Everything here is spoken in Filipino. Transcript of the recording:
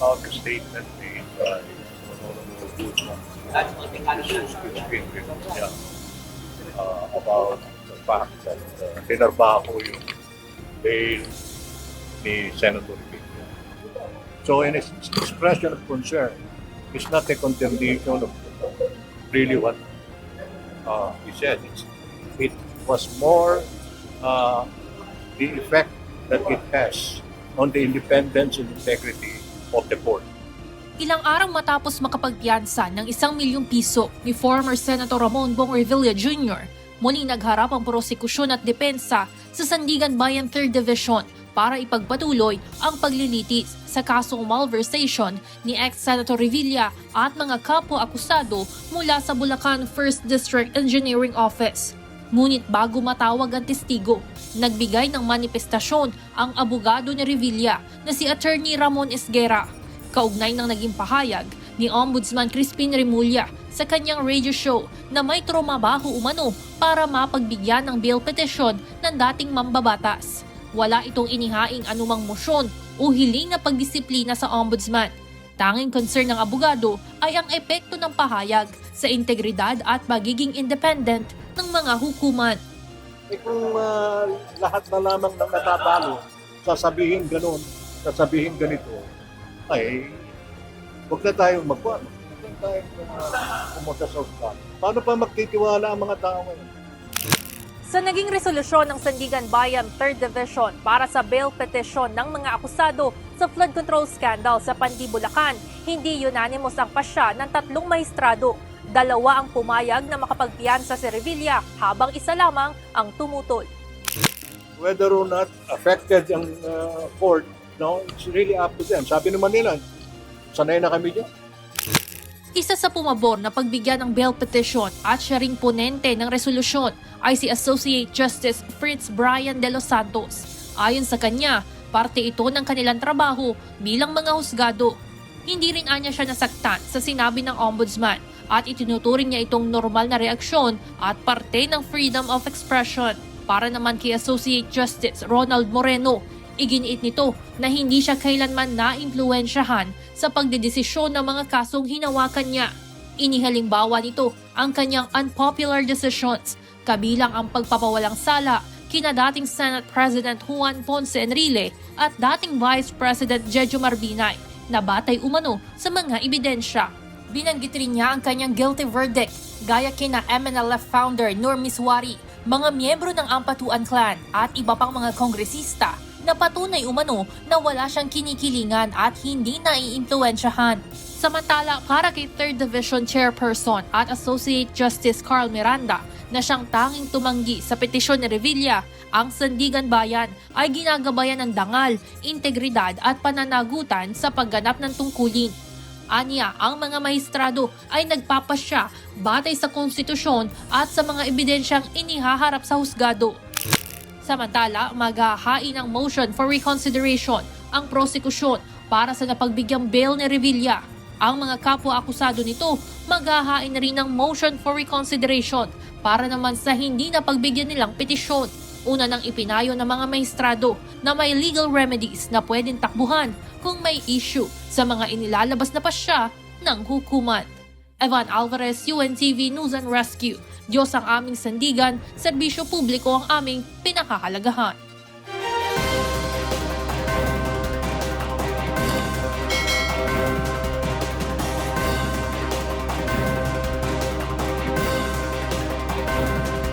about the statement made by Honorable Guzman, yeah, about the fact that tinarbaho yung bail ni Senator Revilla. So in its expression of concern, it's not a condemnation of really what he said. It was more the effect that it has on the independence and integrity of the court. Ilang araw matapos makapagpiyansa ng 1 milyong piso ni former Senator Ramon Bong Revilla Jr., muling nagharap ang prosekusyon at depensa sa Sandigan Bayan 3rd Division para ipagpatuloy ang paglilitis sa kasong malversation ni ex-Senator Revilla at mga kapwa-akusado mula sa Bulacan 1st District Engineering Office. Ngunit bago matawag ang testigo, nagbigay ng manifestasyon ang abogado ni Revilla na si Attorney Ramon Esguera. Kaugnay ng naging pahayag ni Ombudsman Crispin Remulla sa kanyang radio show na may trumabaho umano para mapagbigyan ng bail petition ng dating mambabatas. Wala itong inihaing anumang mosyon o hiling na pagdisiplina sa ombudsman. Tanging concern ng abogado ay ang epekto ng pahayag sa integridad at magiging independent ng mga hukuman. Kung lahat na lamang ng natatalo, sasabihin ganun, sasabihin ganito, ay huwag na tayong magkuhan. Huwag na tayong pumunta sa hospital. Paano pa magtitiwala ang mga tao ngayon? Sa naging resolusyon ng Sandigan Bayan 3rd Division para sa bail petition ng mga akusado sa flood control scandal sa Pandi, Bulacan, hindi unanimous ang pasya ng 3 maestrado. 2 ang pumayag na makapagpiyansa si Revilla habang 1 lamang ang tumutol. Whether or not affected ang court, no, it's really up to them. Sabi naman nila, sanay na kami dyan. Isa sa pumabor na pagbigyan ng bail petition at siya ring ponente ng resolusyon ay si Associate Justice Fritz Brian de los Santos. Ayon sa kanya, parte ito ng kanilang trabaho bilang mga husgado. Hindi rin anya siya nasaktan sa sinabi ng ombudsman at itinuturing niya itong normal na reaksyon at parte ng freedom of expression. Para naman kay Associate Justice Ronald Moreno, iginiit nito na hindi siya kailanman naimpluwensyahan sa pagdedesisyon ng mga kasong hinawakan niya. Inihalimbawa nito ang kanyang unpopular decisions, kabilang ang pagpapawalang sala kina dating Senate President Juan Ponce Enrile at dating Vice President Jejo Marbinay na batay umano sa mga ebidensya. Binanggit rin niya ang kanyang guilty verdict, gaya kina MNLF founder Nur Miswari, mga miyembro ng Ampatuan Clan at iba pang mga kongresista na patunay umano na wala siyang kinikilingan at hindi naiimpluwensyahan. Samantala, para kay 3rd Division Chairperson at Associate Justice Carl Miranda na siyang tanging tumanggi sa petisyon ni Revilla, ang Sandigan Bayan ay ginagabayan ng dangal, integridad at pananagutan sa pagganap ng tungkulin. Aniya, ang mga maestrado ay nagpapasya batay sa konstitusyon at sa mga ebidensyang inihaharap sa husgado. Samantala, maghahain ng motion for reconsideration ang prosekusyon para sa napagbigyang bail ni Revilla. Ang mga kapwa-akusado nito maghahain na rin ng motion for reconsideration para naman sa hindi napagbigyan nilang petisyon. Una nang ipinayo ng mga maestrado na may legal remedies na pwedeng takbuhan kung may issue sa mga inilalabas na pasya ng hukuman. Evan Alvarez, UNTV News and Rescue. Diyos ang aming sandigan, serbisyo publiko ang aming pinakahalagahan.